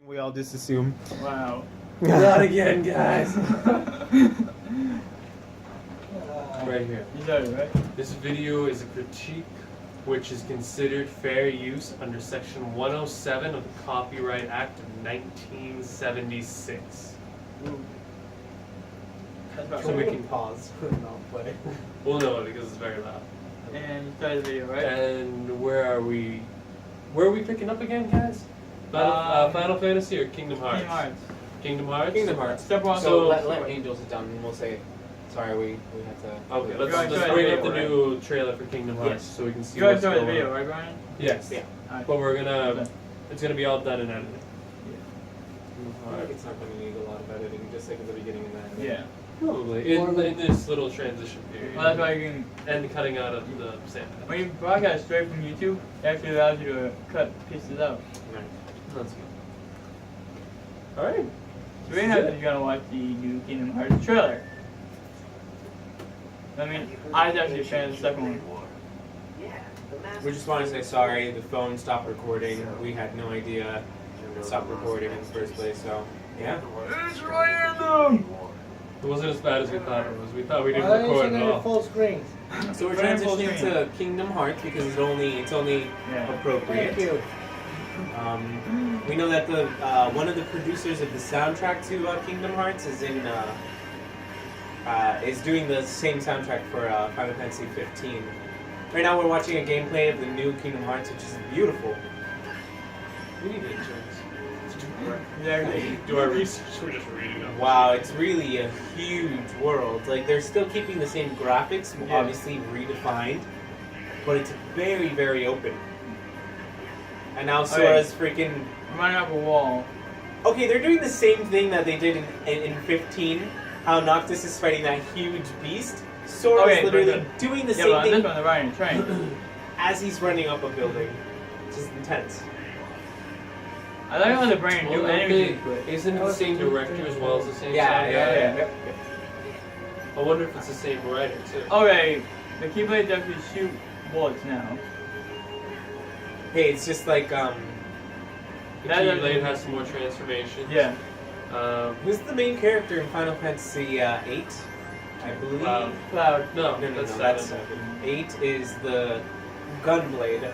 We all just assume. Wow. Not again, guys. Right here. You got it, right? This video is a critique which is considered fair use under Section 107 of the Copyright Act of 1976. Ooh. That's about So we right. can pause and I'll play. We'll know it because it's very loud. And you started the video, right? And where are we? Where are we picking up again, guys? Final Fantasy or Kingdom Hearts? Kingdom Hearts. Kingdom Hearts? Kingdom Hearts. Step one. So let Angels is done and we'll say, sorry, we had to. Okay, Go ahead, let's go bring ahead, up the right? new trailer for Kingdom Hearts Yes. so we can see You guys what's started the going video, on. right, Brian? Yes. Yeah. Alright. But we're gonna, Okay. it's gonna be all done in editing. I think it's not going to need a lot of editing, just like at the beginning and the end. Yeah. Probably. In this little transition period. Well, that's why you can. And cutting out of the sand. When you broadcast straight from YouTube, it actually allows you to cut pieces out. Right. That's good. Alright. So right now, you're gonna watch the new Kingdom Hearts trailer. I mean, I was actually a fan of the second one. We just want to say sorry, the phone stopped recording. We had no idea it stopped recording in the first place, so yeah. It's random! It wasn't as bad as we thought it was. We thought we didn't Why record isn't at it all. full screen? So we're Rainbow transitioning Screen. to Kingdom Hearts because it's only Yeah. appropriate. Thank you. We know that the one of the producers of the soundtrack to Kingdom Hearts is doing the same soundtrack for Final Fantasy 15. Right now we're watching a gameplay of the new Kingdom Hearts, which is beautiful. We need insurance. Exactly. Do our research. We're just reading up. Wow, it's really a huge world. Like they're still keeping the same graphics, Yeah. obviously redefined, but it's very, very open. And now Sora's freaking. Running up a wall. Okay, they're doing the same thing that they did in 15. How Noctis is fighting that huge beast. Sora Okay, is but literally doing the Yeah, same but on this thing one, they're riding a train. as he's running up a building. It's just intense. I like how the brain do Well, anything quick. isn't it the same director as well as the same Yeah, sound yeah, guy? yeah. I wonder if it's the same writer too. Okay, the Keyblades actually shoot bullets now. Hey, it's just like The That Keyblade doesn't- has some more transformation. Yeah. who's the main character in Final Fantasy 8? I believe. Cloud. No, No, that's that's seven. 8 is the Gunblade.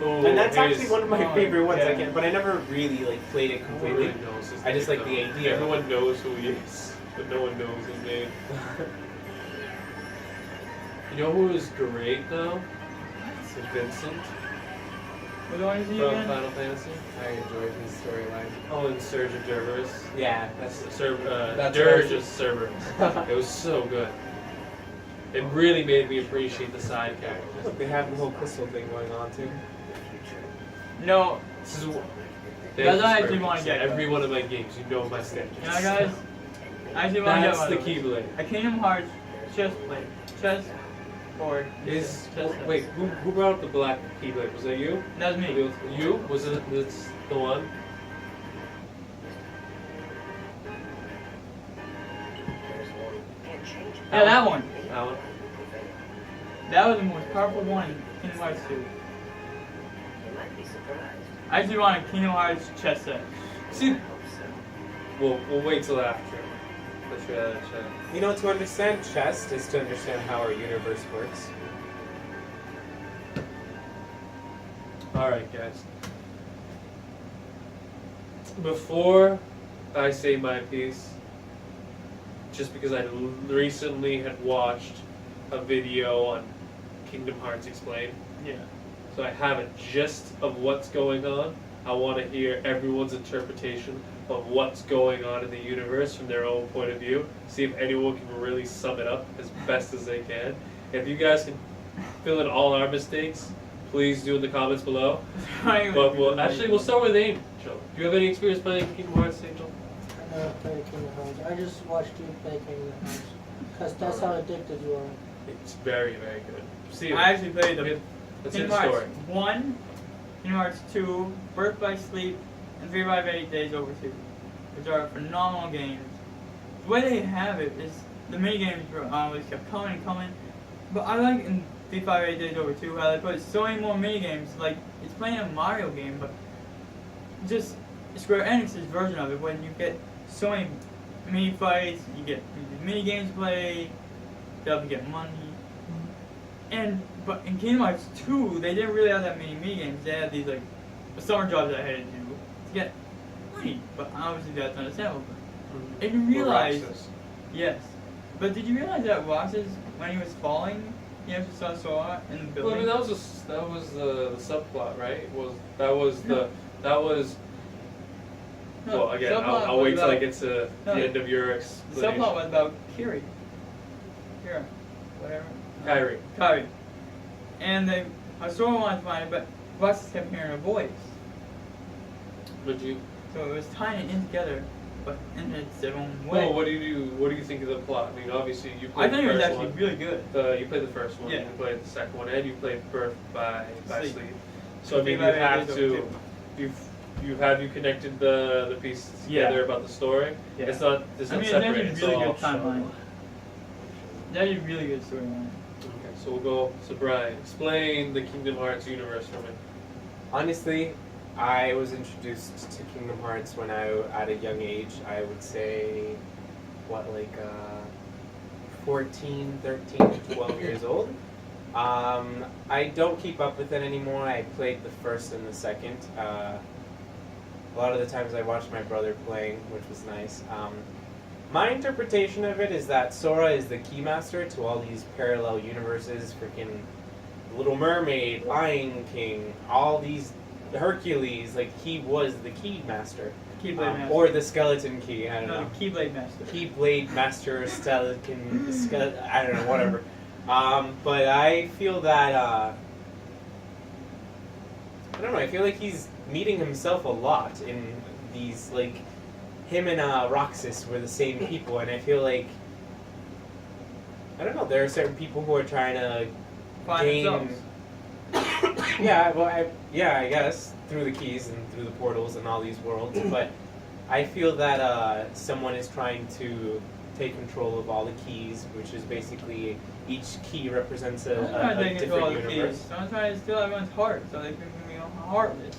Ooh, And that's here's- actually one of my oh, favorite ones, yeah. but I never really played it Who completely. really knows his I just name, like the though? idea. Everyone knows who he is, but no one knows his name. You know who is great though? It's Vincent What do I see from again? Final Fantasy. I enjoyed his storyline. Oh, and Surge of Cerberus. Yeah, that's That's Dirge what I of Cerberus. It was so good. It really made me appreciate the side characters. Look, they have the whole crystal thing going on too. No, This is That's what I actually wanna get. Every one of my games, you know my standards. you know guys, I actually want to get That's one the of those. Keyblade. A Kingdom Hearts chest plate. Chest board. Is chest wait, who brought up the black Keyblade? Was that you? That's me. You? Was it that's the one? Yeah, that one. Alan? That was the most powerful one in Kingdom Hearts 2. I actually want a Kingdom Hearts chess set. See, we'll wait till after. Let's try that chat. You know, to understand chess is to understand how our universe works. Alright, guys. Before I say my piece, just because I recently had watched a video on Kingdom Hearts Explained, Yeah. so I have a gist of what's going on. I want to hear everyone's interpretation of what's going on in the universe from their own point of view. See if anyone can really sum it up as best as they can. If you guys can fill in all our mistakes, please do in the comments below. But we'll start with Angel. Do you have any experience playing Kingdom Hearts, Angel? I never played Kingdom Hearts. I just watched you play Kingdom Hearts. Because that's how addicted you are. It's very, very good. See, I actually played the that's in Kingdom the Hearts story. 1, Kingdom Hearts 2, Birth by Sleep, and 3 by 8 Days Over 2, which are phenomenal games. The way they have it is the mini games always kept coming and coming, but I like in 3 by 8 Days Over 2 how they put so many more mini games. Like it's playing a Mario game, but just Square Enix's version of it when you get so many mini fights, you get mini games played, you have to get money. But in Kingdom Hearts 2, they didn't really have that many mini games. They had these like summer jobs that I had to do to get money. But obviously that's understandable. And you realize, yes. But did you realize that Roxas, when he was falling, he actually saw Sora in the building? Well, I mean, that was the subplot, right? That was No, well, again, subplot I'll was wait till I about- get to no, the end of your The explanation. subplot was about Kira, whatever. Kairi. And Sora wanted to find it, but Roxas kept hearing her voice. Would you? So it was tying it in together, but in its own way. Well, what do you think of the plot? I mean, obviously you played I think it the was first actually one. really good. You played the first one, Yeah. you played the second one, and you played Birth by Sleep. Sleep. So I mean, Sleep you by have Sleep to, too. you connected the pieces together Yeah. about the story. Yeah. It's not I mean, separate. that's It's a really all good timeline. That's a really good storyline. Okay, so we'll go. So Brian, explain the Kingdom Hearts universe for me. Honestly, I was introduced to Kingdom Hearts when at a young age. I would say, 14, 13, 12 years old. I don't keep up with it anymore. I played the first and the second. A lot of the times I watched my brother playing, which was nice. My interpretation of it is that Sora is the keymaster to all these parallel universes, freaking Little Mermaid, Lion King, all these Hercules, like he was the keymaster. Keyblade Master. Or the skeleton key, I don't know. The Keyblade Master. Keyblade Master, skeleton, I don't know, whatever. But I feel that, I don't know, I feel like he's meeting himself a lot in these, like, him and Roxas were the same people, and I feel like, I don't know, there are certain people who are trying to Find gain... themselves. Yeah, well, I guess, through the keys and through the portals and all these worlds, but I feel that someone is trying to take control of all the keys, which is basically each key represents I'm trying to a take control different of the universe. keys. I'm trying to steal everyone's heart so they can be heartless.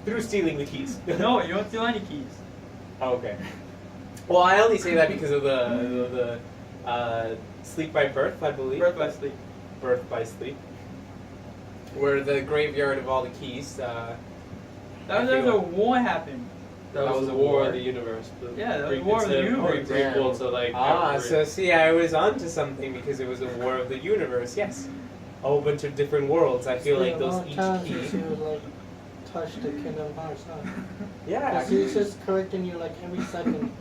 Through stealing the keys. No, you don't steal any keys. Oh, okay. Well, I only say that because of the Sleep by Birth, I believe. Birth by Sleep. Birth by Sleep. Where the graveyard of all the keys. That was after a war happened. That was the War of the Universe. Yeah, that was the War of the Universe. Prequel to like. So see, I was onto something because it was a War of the Universe. Yes, a whole bunch of different worlds. I feel like those each times key. since you would like touch the Kingdom Hearts, huh? Yeah. Because he's just correcting you like every second.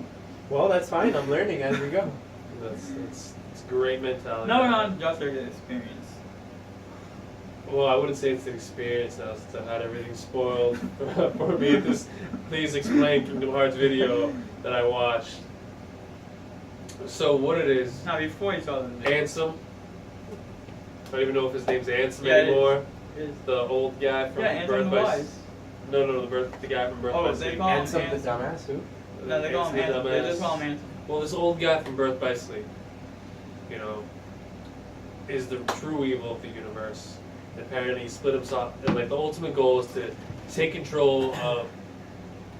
Well, that's fine. I'm learning as we go. That's great mentality. No, not just our experience. Well, I wouldn't say it's an experience now since I've had everything spoiled for me in this Please Explain Kingdom Hearts video that I watched. So what it is, Now, before you saw the video. Ansem. I don't even know if his name's Ansem Yeah, it is. anymore. Is The old guy from yeah, Birth Ansem by Wise. the guy from Birth Oh, by they Sleep. call him Ansem the Ansem. dumbass. Who? No, they call him Ansem the Ansem. They dumbass. just call him Ansem. Well, this old guy from Birth by Sleep, you know, is the true evil of the universe. Apparently, he split himself, and like the ultimate goal is to take control of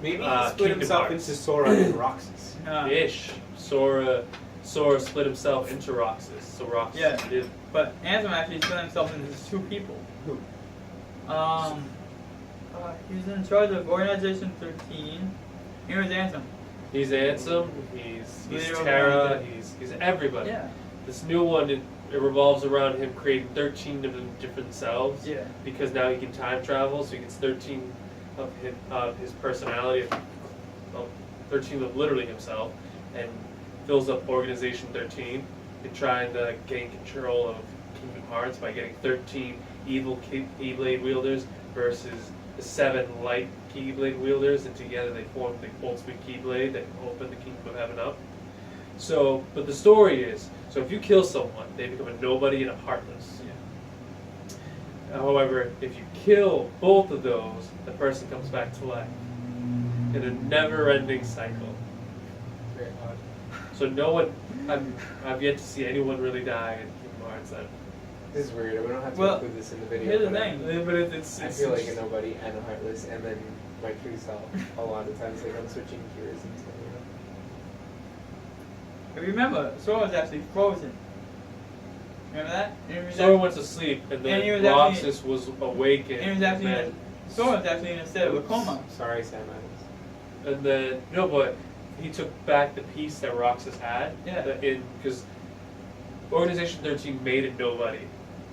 Maybe he split Kingdom himself Hearts. into Sora and Roxas. Ish. Sora split himself into Roxas. So Roxas Yeah. did. But Ansem actually split himself into two people. Who? He was in charge of Organization 13. He was Ansem. He's Ansem. He's Leader of Terra. Organization. He's everybody. Yeah. This new one it revolves around him creating 13 of them different selves. Yeah. Because now he can time travel, so he gets 13 of his personality, well, 13 of literally himself, and fills up Organization 13 and trying to gain control of Kingdom Hearts by getting 13 evil Keyblade wielders versus the 7 light Keyblade wielders, and together they form the ultimate Keyblade that can open the Kingdom of Heaven up. So, but the story is, so if you kill someone, they become a nobody and a heartless. However, if you kill both of those, the person comes back to life in a never-ending cycle. Very odd. So no one, I've yet to see anyone really die in Kingdom Hearts. This is weird. We don't have to Well, include this in the video. here's the but thing. Yeah, but it's I feel like a nobody and a heartless, and then my true self. A lot of times, like I'm switching gears and stuff. If you remember, Sora was actually frozen. Remember that? And he was Sora went to sleep, and And then he was Roxas was awakened. and he was actually and in Sora was actually in a state of a coma. Sorry, Sam Adams. And then no, but he took back the piece that Roxas had. Yeah. Because Organization 13 made a nobody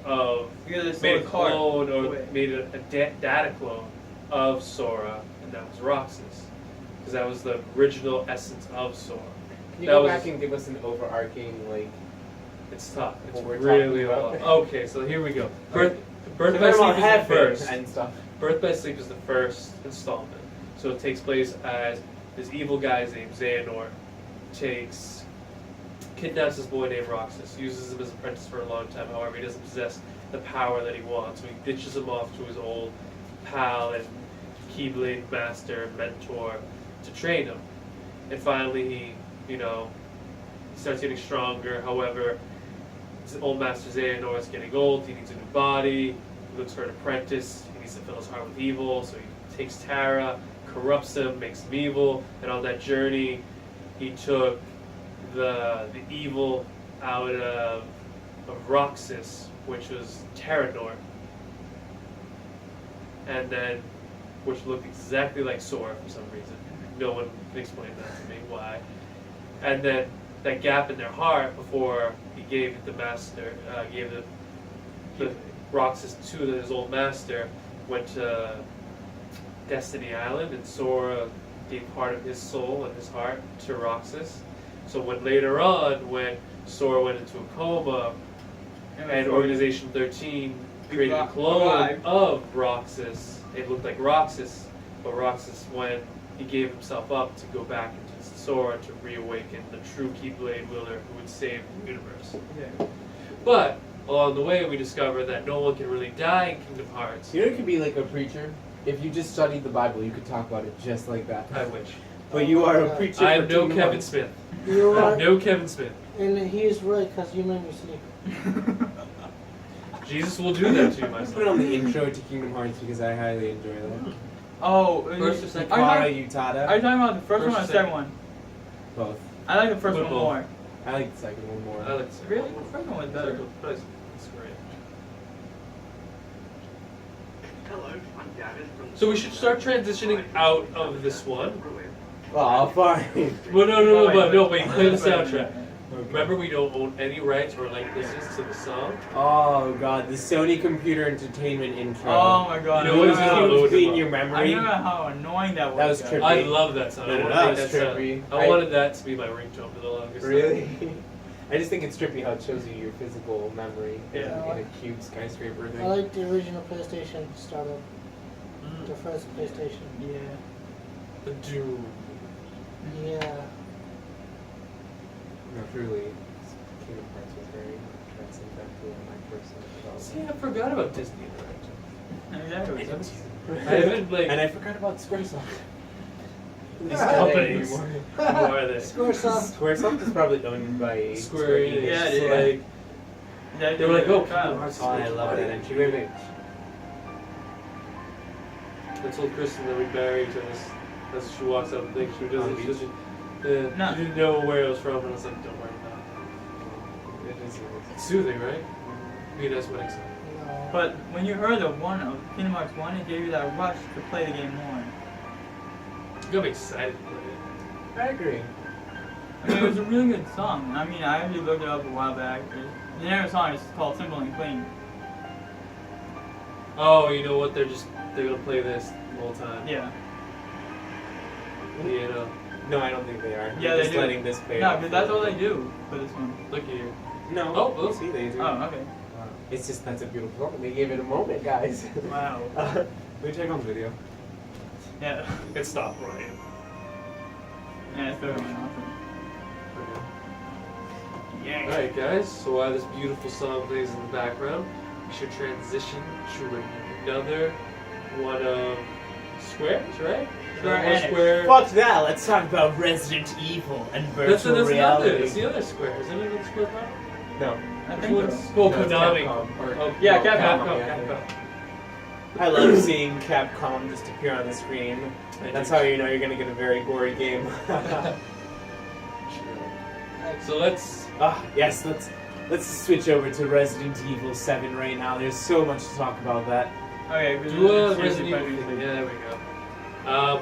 of Because it's made a Sora's heart clone or away. made a data clone of Sora, and that was Roxas, because that was the original essence of Sora. Can you That go was- back and give us an overarching like? It's tough. It's What we're really talking long. about? Okay, so here we go. Okay. Birth So by then Sleep about is the heaven first. and stuff. Birth by Sleep is the first installment. So it takes place as this evil guy named Xehanort kidnaps this boy named Roxas, uses him as an apprentice for a long time. However, he doesn't possess the power that he wants. So he ditches him off to his old pal and Keyblade master and mentor to train him. And finally, he starts getting stronger. However, his old master Xehanort is getting old. He needs a new body. He looks for an apprentice. He needs to fill his heart with evil. So he takes Terra, corrupts him, makes him evil. And on that journey, he took the evil out of Roxas, which was Terranort. And then, which looked exactly like Sora for some reason. No one can explain that to me why. And then that gap in their heart before he gave the master, gave the Roxas to his old master, went to Destiny Island, and Sora gave part of his soul and his heart to Roxas. So when later on, when Sora went into a coma, and Organization 13 created a clone arrived. of Roxas, it looked like Roxas, but Roxas, when he gave himself up to go back into Sora to reawaken the true Keyblade wielder who would save the universe. Yeah. But along the way, we discovered that no one can really die in Kingdom Hearts. You know, you could be like a preacher. If you just studied the Bible, you could talk about it just like that. I wish. But you are a preacher. I am for no Kingdom Kevin Hearts. Smith. You I'm are, no Kevin Smith. and he is right because you made me sleep. Jesus will do that to you, my Let's put on son. the intro to Kingdom Hearts because I highly enjoy that. Oh, First or second? Yukara, Are you Utada, talking about the first First one or or the second one? both. I like the first Put one both. more. I like the second one more. I like the second Really? one. The first one was better. It's great. So we should start transitioning out of this one. Oh, fine. Well, no, wait, play the Wait. soundtrack. Remember, we don't own any rights or likeness to the song. Oh god, the Sony Computer Entertainment intro. Oh my god. You know what It is I gonna remember- load would be them in your up. I memory. remember how annoying that was. That was guys. trippy. I love that song. No, I that wanted was that trippy. I wanted that to be my ringtone for the longest time. Really? I just think it's trippy how it shows you your physical memory Yeah. in a cube skyscraper thing. I like the original PlayStation startup, Mm. the first PlayStation. Yeah. The Doom. Yeah. No, truly, Kingdom Hearts was very transcendental in my personal See, development. I forgot about Disney Interactive. Exactly. I haven't, like, And I forgot about Squaresoft. these Ah, companies. anymore. Who are they? Squaresoft. Squaresoft is probably owned by Square Enix. Yeah, It's yeah. like, Yeah, they were like, oh, Kyle. Kingdom Hearts. Oh, I love that entry. Wait, wait. I told Kristen that we'd marry each other as she walks out the thing. She doesn't. She doesn't. No. She didn't know where it was from, and I was like, don't worry about it. It is It's soothing, right? Be a nice wedding song. No. But when you heard the one of Kingdom Hearts 1, it gave you that rush to play the game more. You got me excited to play it. I agree. I mean, it was a really good song. I mean, I actually looked it up a while back. The name of the song is called Simple and Clean. Oh, you know what? They're gonna play this the whole time. Yeah. You know. No, I don't think they are. Yeah, They're they just do. letting this play No, out because that's for- all they do for this one. Look at you. No. Oh, oh. See, they do. Oh, okay. It's just that's a beautiful song. They gave it a moment, guys. Wow. Let me check on video. Yeah. It stopped right. Yeah, it's very awesome. Yeah. Alright, guys. So while this beautiful song plays in the background, we should transition to another one of Square's, right? Square Another Enix. Square. Fuck that. Let's talk about Resident Evil and virtual That's reality. another. That's the other Square. Isn't it another Square product? No. I think so. Oh, No, it's Konami. Capcom. Or, Oh, yeah, no, Capcom. yeah. I love seeing Capcom just appear on the screen. That's how you know you're gonna get a very gory game. So let's. Yes, let's switch over to Resident Evil 7 right now. There's so much to talk about that. Okay, because Do a this is Resident Evil thing. Yeah, there we go.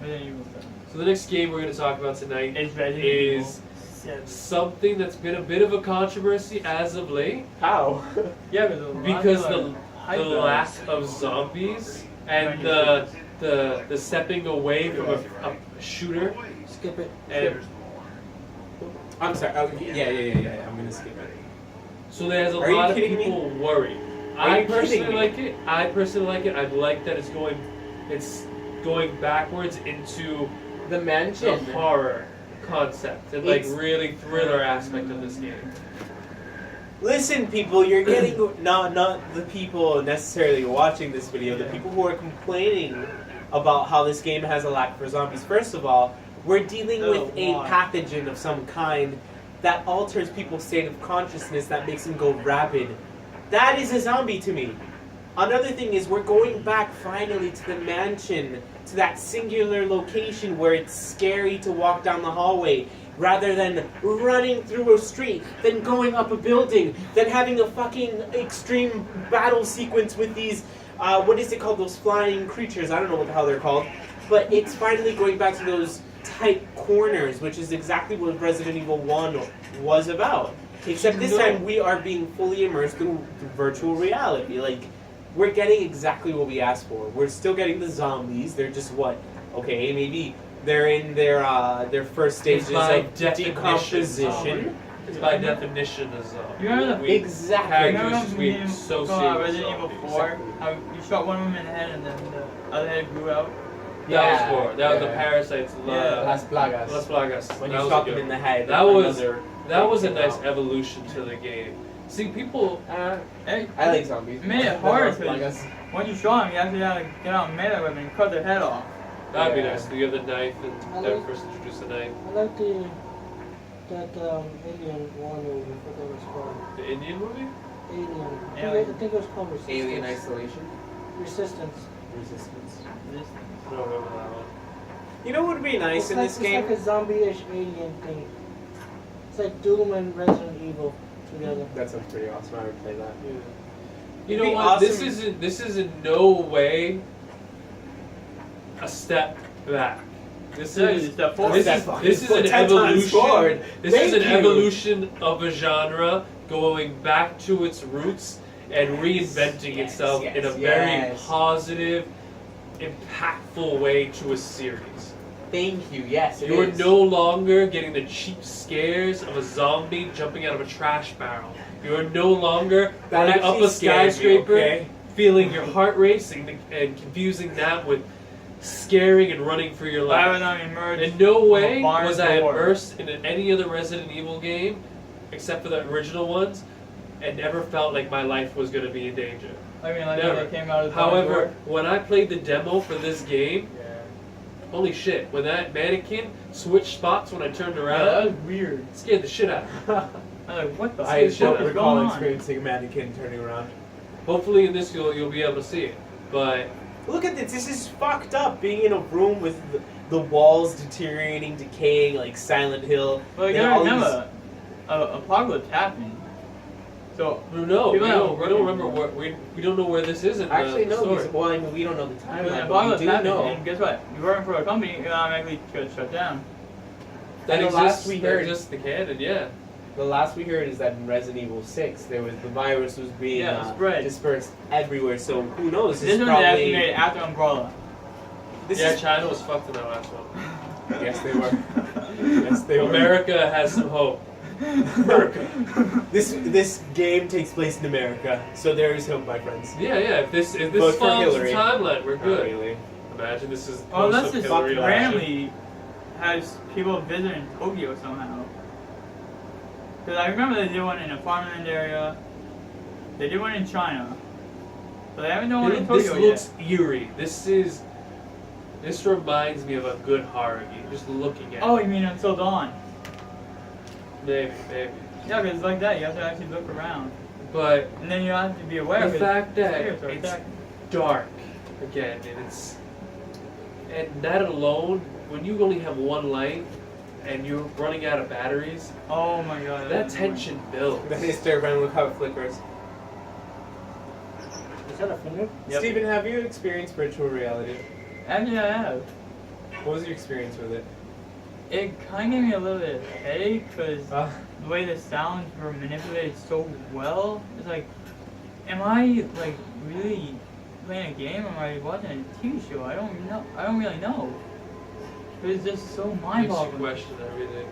Resident Evil 7. So the next game we're going to talk about tonight It's Resident is Evil 7. something that's been a bit of a controversy as of late. How? Yeah, Because the lack of zombies and the stepping away from a shooter Skip it. and I'm sorry. Oh, yeah. I'm gonna skip it. so there's a Are you lot of kidding me? people worried. Are I you kidding personally me? like it. I like that it's going backwards into The the mansion. horror concept and like It's- really thriller aspect of this game. Listen, people, you're getting not the people necessarily watching this video, the people who are complaining about how this game has a lack for zombies. First of all, we're dealing with a pathogen of some kind that alters people's state of consciousness, that makes them go rabid. That is a zombie to me. Another thing is we're going back finally to the mansion, to that singular location where it's scary to walk down the hallway, rather than running through a street, then going up a building, then having a fucking extreme battle sequence with these, what is it called, those flying creatures, I don't know what the hell they're called, but it's finally going back to those tight corners, which is exactly what Resident Evil 1 was about. Except this time we are being fully immersed through virtual reality. Like, we're getting exactly what we asked for. We're still getting the zombies. They're just what? Okay, maybe they're in their first stages by of definition decomposition. It's by definition a zombie. You remember the- Exactly. Characters Remember just when being you so saw serious. Resident Evil 4? How you shot one woman in the head and then the other head grew out? That was 4. That was the yeah. parasites. Yeah. Las Plagas. Las Plagas. When That you was shot a them good in the head. That was- another That was a came nice out. evolution to the game. See, people. Hey, I like zombies. It made it harder Las because Plagas. when you shot him, you actually had to get out a melee weapon and cut their head off. That'd be Yeah. nice. You have the knife and I never like- first introduce the knife. I like that Alien War movie. I forgot what it's called. The Indian movie? Alien. Alien. I think it was called Resistance. Alien Isolation. Resistance. Resistance. I don't remember that one. You know what would be nice in this game? It's like a zombie-ish alien thing. It's like Doom and Resident Evil together. That sounds pretty awesome. I would play that. You It'd know be what? awesome. This is in no way a step back. This is It's the fourth this step. is an 10 times evolution. forward. This is Thank an you. evolution of a genre going back to its roots and reinventing Yes, itself yes, in a yes. very positive, impactful way to a series. Thank you. Yes, You're no longer getting the cheap scares of a zombie jumping out of a trash barrel. You're no longer That running up actually a scared me, skyscraper, okay? feeling your heart racing and confusing that with scaring and running for your Why life. would I emerge? In no way from a barn was I door? immersed in any other Resident Evil game, except for the original ones, and never felt like my life was going to be in danger. I mean, like Never. when they came out of the barn However, door. when I played the demo for this game, holy shit, when that mannequin switched spots when I turned Yeah, around, that was weird. it scared the shit out of me. I was like, what the I fuck don't is recall going on? experiencing a mannequin turning around. Hopefully in this you'll be able to see it. But Look at this. This is fucked up. Being in a room with the walls deteriorating, decaying, like Silent Hill. Well, you Then gotta all remember, apocalypse happened. So, we don't People know. have- We don't remember where we don't know where this is in the Actually, no. story. Because, well, I mean, we don't know the when timeline, but apocalypse we do happened, know. and guess what? You're working for a company, you automatically get shut down. That And the exists. last we That heard- exists the canon, yeah. The last we heard is that in Resident Evil 6, there was the virus was being spread. dispersed everywhere. So who knows? This one's probably actually made after Umbrella. this Yeah, is China was fucked in that last one. yes, they were. Yes, they were. America has some hope. America. This game takes place in America, so there is hope, my friends. Yeah, yeah. If this Vote follows for the Hillary. timeline, we're Not good. really. Imagine this is Oh, post let's of just Hillary election. randomly has people visiting Tokyo somehow. Because I remember they did one in a farmland area. They did one in China. But they haven't done one in This Tokyo looks eerie. This reminds me of a good horror game. Just looking yet. at Oh, it. you mean Until Dawn? Maybe. Yeah, because like that, you have to actually look around. But And then you have to be aware the of fact that players are it's attacking. dark again, and that alone, when you only have one light and you're running out of batteries, Oh my god. that that's annoying. tension builds. That is terrifying. Look how it flickers. Is that a finger? Yep. Stephen, have you experienced virtual reality? Actually, I have. What was your experience with it? It kind of gave me a little bit of headache because Uh, the way the sounds were manipulated so well. It's like, am I like really playing a game or am I watching a TV show? I don't know. I don't really know. It's just so Makes you mind-boggling. question everything.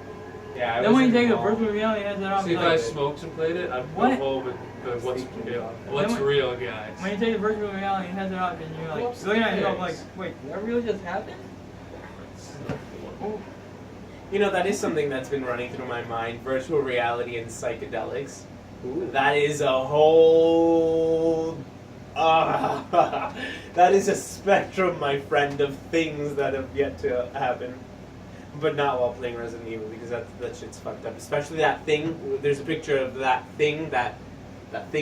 yeah. I Then when you was in take a mall. virtual reality headset off, See, if it's I like, smoked and played it, I'd go What? home and go, what's Speaking real? of- What's Then real, guys? when you take the virtual reality headset off and you're like What's looking at yourself this? like, wait, did that really just happen? Oh, You know, that is something that's been running through my mind. Virtual reality and psychedelics. That is a whole... that is a spectrum, my friend, of things that have yet to happen. But not while playing Resident Evil, because that shit's fucked up. Especially that thing. There's a picture of that thing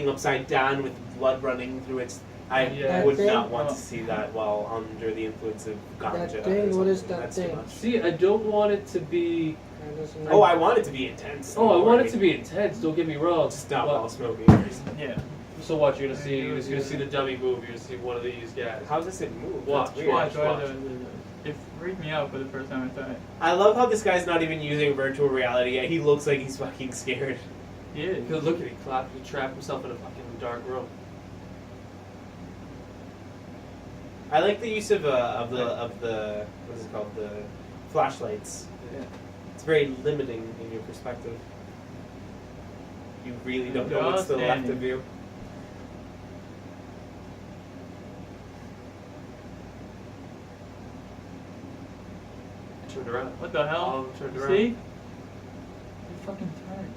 upside down with blood running through its... I Yeah. would That not thing? want to see that while under the influence of ganja. That or thing? What is something. that That's too thing? much. See, I don't want it to be. That doesn't Oh, I want it to be intense. Oh, I want it to be intense. Don't get me wrong. Just not But- while smoking. yeah. So what? You're gonna see? You're just gonna see the dummy move. You're gonna see one of these guys. How does it move? Watch, That's weird. watch. It freaked me out for the first time I saw it. I love how this guy's not even using virtual reality yet. He looks like he's fucking scared. He is. Because look at he trapped himself in a fucking dark room. I like the use of the what is it called, the flashlights. Yeah. It's very limiting in your perspective. You really don't know what's to the left of you. Turned around. What the hell? All of them turned around. See? You fucking turned.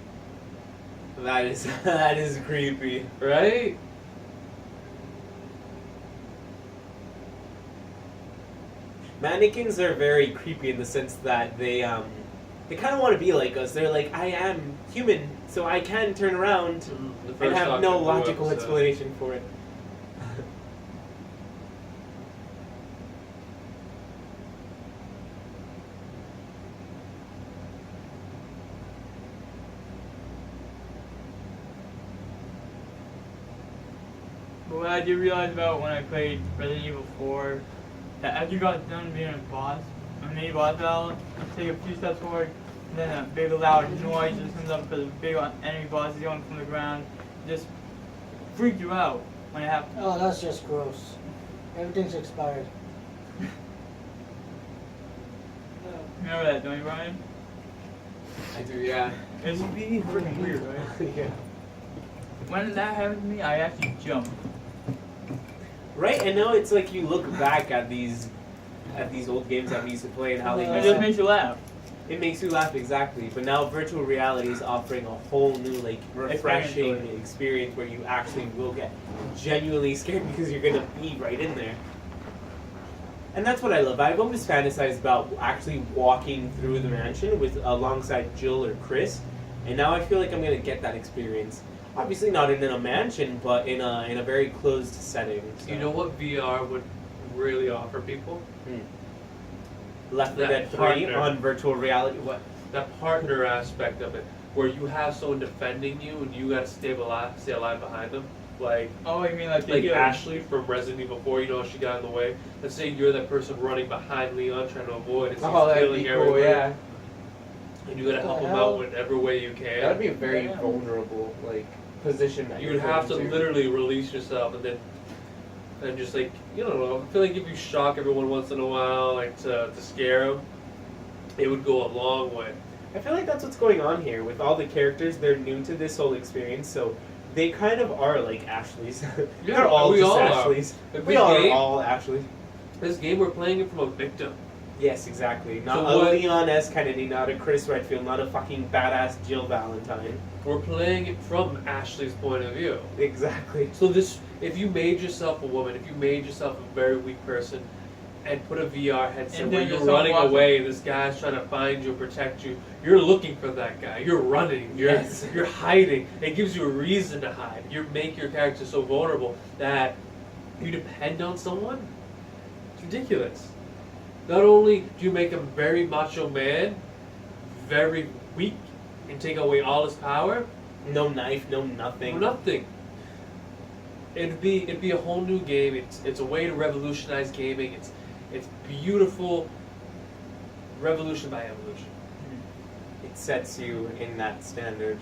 That is creepy. Right? Mannequins are very creepy in the sense that they kind of want to be like us. They're like, I am human, so I can turn around The and first have Doctor no Who logical episode. explanation for it. But what I did realize about when I played Resident Evil 4, that after you got done being a boss, a mini boss battle, you take a few steps forward, and then a big loud noise just comes up because a big enemy boss is going from the ground. It just freaked you out when it happened. Oh, that's just gross. Everything's expired. Remember that, don't you, Brian? I do, yeah. It's freaking weird, right? Yeah. When that happened to me, I actually jumped. Right, and now it's like you look back at these old games that we used to play and how they It used just to, makes you laugh. it makes you laugh, exactly. But now virtual reality is offering a whole new, like, refreshing experience where you actually will get genuinely scared because you're gonna be right in there. And that's what I love. I've always fantasized about actually walking through the mansion with alongside Jill or Chris, and now I feel like I'm gonna get that experience. Obviously not in a mansion, but in a very closed setting. So. You know what VR would really offer people? Left 4 That Dead 3 partner. on virtual reality. What? That partner aspect of it, where you have someone defending you and you gotta stay alive behind them. Like Oh, you mean like Ashley from Resident Evil 4, you know, she got in the way. Let's say you're that person running behind Leon trying to avoid and Oh, he's that'd killing be cool. everybody. Yeah, And you gotta What help the him hell? out whatever way you can. that'd be a very Yeah. vulnerable position. That You you're would have to put into. literally release yourself and just like, you don't know, I feel like if you shock everyone once in a while, like to scare them, it would go a long way. I feel like that's what's going on here with all the characters. They're new to this whole experience, so they kind of are like Ashleys. Yeah, They're all we just all are. Ashleys. If We this are game- all Ashleys. This game, we're playing it from a victim. Yes, exactly. Not So a what- Leon S. Kennedy, not a Chris Redfield, not a fucking badass Jill Valentine. We're playing it from Ashley's point of view. Exactly. So this, if you made yourself a woman, if you made yourself a very weak person, and put a VR headset And where then you're just don't running walk away, and this guy's trying to find you, protect you. You're looking for that guy. You're running. Yes. You're hiding. It gives you a reason to hide. You make your character so vulnerable that you depend on someone. It's ridiculous. Not only do you make him very macho man, very weak, and take away all his power, No knife, no nothing. nothing. It'd be a whole new game. It's a way to revolutionize gaming. It's beautiful. Revolution by evolution. It sets you in that standard.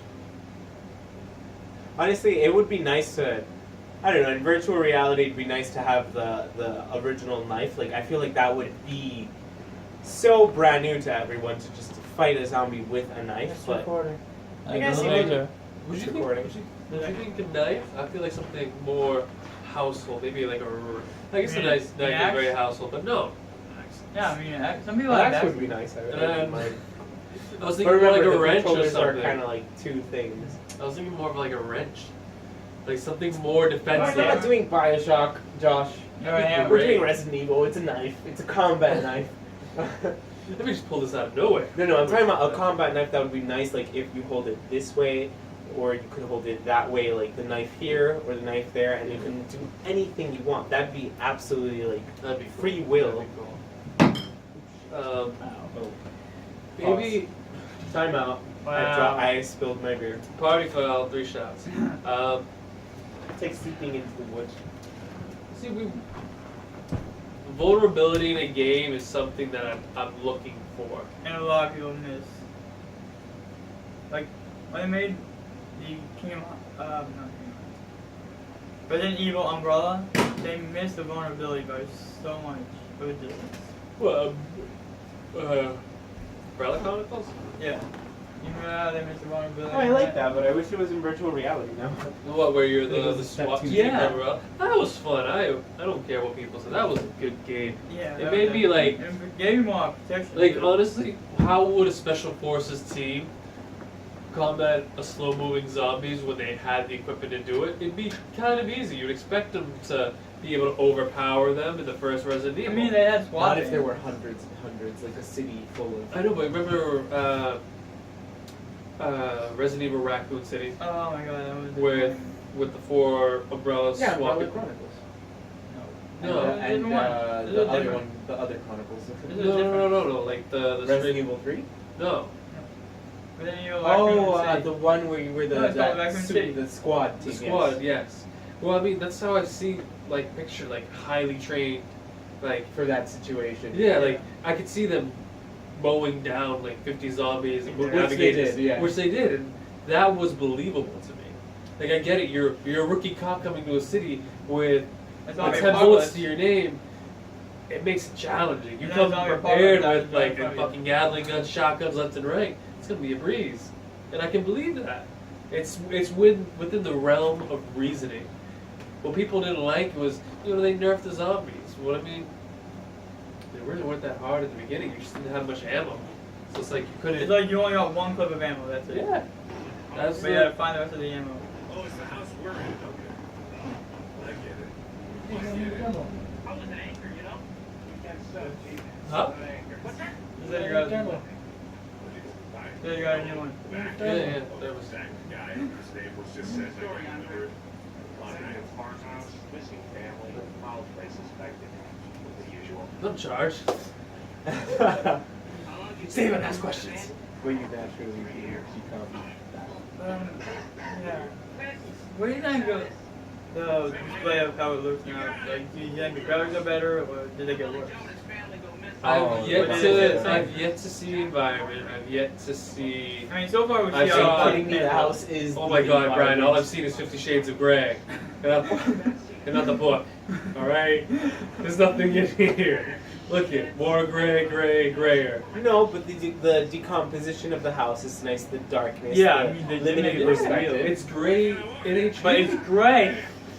Honestly, it would be nice to, I don't know, in virtual reality, it'd be nice to have the original knife. Like, I feel like that would be so brand new to everyone to just fight a zombie with a knife. It's But recording. I guess know you could- later. Would you think? Recording. Would you think a knife? I feel like something more household. Maybe like I guess a You mean nice knife an is very axe? household, but no. Yeah, I mean, some people like that that. would be nice. I And wouldn't mind. I was But thinking more remember, like a the wrench or controllers are something. kind of like two things. I was thinking more of like a wrench, like something more We're defensive. not doing Bioshock, Josh. No, I am. We're doing Resident Evil. It's a knife. It's a combat knife. Let me just pull this out of nowhere. No, I'm talking about a combat knife that would be nice, like if you hold it this way, or you could hold it that way, like the knife here or the knife there, and you can do anything you want. That'd be absolutely like That'd be cool. free will. That'd be cool. Maybe Time out. Wow. I spilled my beer. party foul, 3 shots. Take sleeping into the woods. See, vulnerability in a game is something that I'm looking for. And a lot of people miss. Like, when they made the Kingdom, not Kingdom Hearts, Resident Evil Umbrella, they missed the vulnerability by so much of a distance. Well, Umbrella Chronicles? Yeah. You know how they missed the vulnerability? Oh, I like that, but I wish it was in virtual reality now. What, where you're Like, it was the a step SWAT two. team? Yeah. Umbrella? That was fun. I don't care what people say. That was a good game. Yeah. It that made was me, like- It gave you more protection. Like, too. honestly, how would a special forces team combat a slow-moving zombies when they had the equipment to do it? It'd be kind of easy. You'd expect them to be able to overpower them in the first Resident I Evil. mean, they had SWAT. Not if there were hundreds and hundreds, like a city full of. I know, but remember Resident Evil Raccoon City Oh my god, that was. with the 4 umbrellas Yeah, swapping? Umbrella Chronicles. No. and Different one. This is the other different. one, the other Chronicles. This is No, like the Resident straight. Evil 3? No. Resident Evil Oh, Raccoon City. the one where you were No, it's called Raccoon the City. the squad The team. squad, yes. Well, I mean, that's how I've seen, like, picture, like, highly trained, like, For that situation. yeah, like, I could see them mowing down, like, 50 zombies and Which they navigating did, yeah. Which they did, and that was believable to me. Like, I get it, you're a rookie cop coming to a city with That's all 10 your bullets apocalypse. to your name. It makes it challenging. You And come that's all your prepared apocalypse with, that like, is done a from you. fucking Gatling gun, shotguns left and right. It's gonna be a breeze. And I can believe that. It's within the realm of reasoning. What people didn't like was, they nerfed the zombies. What I mean, they really weren't that hard at the beginning. You just didn't have much ammo. So it's like you couldn't. It's like you only got one clip of ammo, that's it. Yeah. That's But you gotta find the rest of the ammo. Oh, it's the house we're in. Okay. I get it. I get it. I was an anchor, you know? Huh? What's that? You said you got a new one. Yeah, there was. That guy, his name was just said, I can't remember it. Farmhouse, missing family, foul play suspected, the usual. I'm charged. Save and ask questions. When you naturally become that. Yeah. What do you think of the display of how it looks now? Like, do you think the graphics are better, or did they get worse? Oh, I've yet but to. it's- I've yet to see the environment. I've yet to see. I mean, so far we I've see seen how kidding me, the house is. Oh my God, Brian! All I've environment. seen is 50 Shades of Grey, and not the book. All right, there's nothing in here. Look it, more gray, grayer. No, but the decomposition of the house is nice. The darkness. Yeah, the I mean, they limited made it perspective. real. It's gray in HD. But it's gray.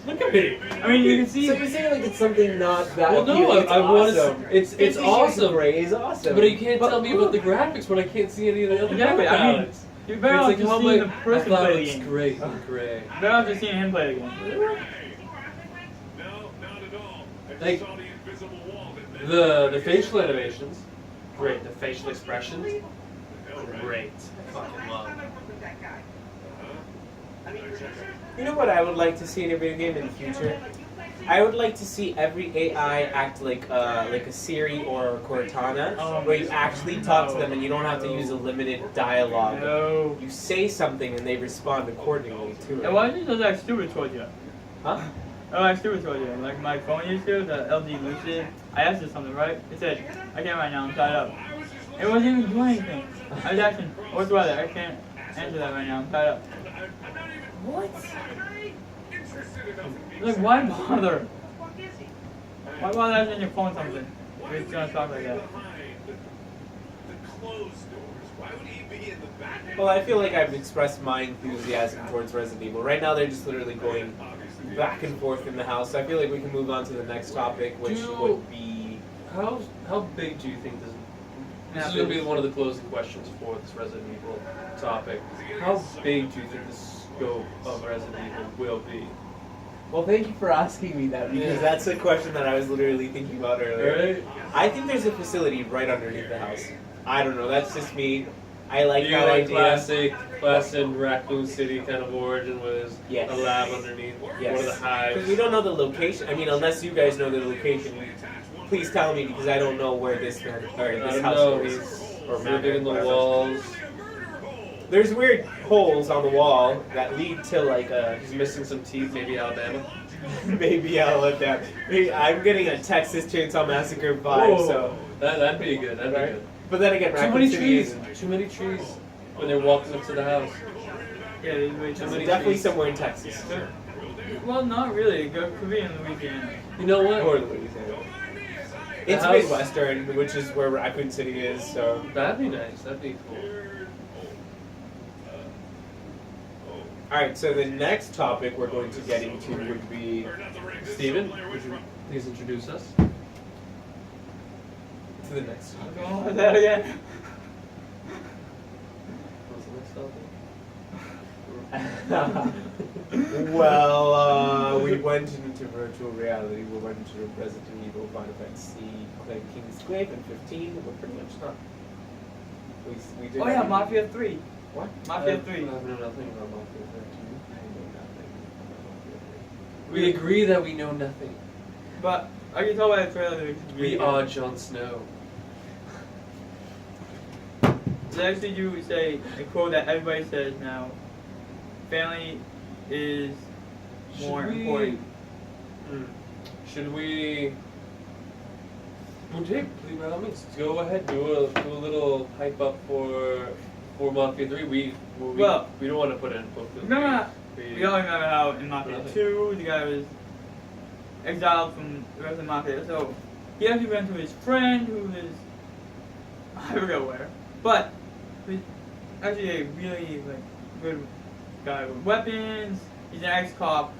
Look at me. I mean, you can see. So you're saying like it's something not that Well, no, appealing, it's I want awesome. to. It's 50 Shades of awesome. Grey is awesome. But you can't But tell me about the graphics when I can't see any of the other Exactly, I mean, palettes. You're better off just how seeing the I person thought play it the looks game. great and gray. Better off just seeing him play the game. No, not at all. I just Like- saw the invisible wall that The facial animations, great. The facial expressions, great. Fucking love. You know what I would like to see in a video game in the future? I would like to see every AI act like a Siri or a Cortana, Oh, where you actually talk to them and you don't have to use a limited dialogue. No. You say something and they respond accordingly to And it. why does it act stupid towards you? Huh? Oh, I stupid told you. Like my phone used to, the LG Lucid. I asked it something, right? It said, I can't right now, I'm tied up. It wasn't even doing anything. I was asking, what's the weather? I can't answer that right now, I'm tied up. What? Like, why bother? Why bother asking your phone something if it's gonna talk like that? Well, I feel like I've expressed my enthusiasm towards Resident Evil. Right now, they're just literally going back and forth in the house. So I feel like we can move on to the next topic, which would be. How big do you think this is going to be one of the closing questions for this Resident Evil topic? How big do you think the scope of Resident Evil will be? Well, thank you for asking me that because that's a question that I was literally thinking about earlier. Right? I think there's a facility right underneath the house. I don't know. That's just me. I like You that like idea. classic Raccoon City kind of origin where there's Yes. a lab underneath Yes. one of the hives. Because we don't know the location. I mean, unless you guys know the location, please tell me because I don't know where this man or I this don't house know, is. he's Or living in the whatever. walls. There's weird holes on the wall that lead to like a He's missing some teeth, maybe Alabama. maybe Alabama. I'm getting a Texas Chainsaw Massacre vibe. So, That'd be good. That'd be Right. good. but then again, Too Raccoon many City trees. isn't. Too many trees when they're walking up to the house. Yeah, there's way Too too many many. Definitely trees. somewhere in Texas. Well, not really. It could be in Louisiana. You know what? Or Louisiana. The It's house- Midwestern, which is where Raccoon City is. So. That'd be nice. That'd be cool. Alright, so the next topic we're going to get into would be Steven, would you please introduce us? to the next Go on with that again. What's the next topic? Well, we went into virtual reality. We went into Resident Evil, Final Fantasy, King's Clave, and 15. We're pretty much done. We did Oh yeah, everything. Mafia 3. What? Mafia 3. I know nothing about Mafia 13. I know nothing about Mafia 3. We agree that we know nothing. But I can tell by the trailer that it's We really are good. Jon Snow. They actually do say a quote that everybody says now. Family is more important. Should we? Well, Jake, please, by all means, go ahead. Do a little hype up for Mafia 3. We Well- don't want to put in both. Remember, we all remember how in Mafia Nothing. 2, the guy was exiled from the rest of the Mafia. So he actually went to his friend who is, I forget where, but he's actually a really good guy with weapons. He's an ex-cop,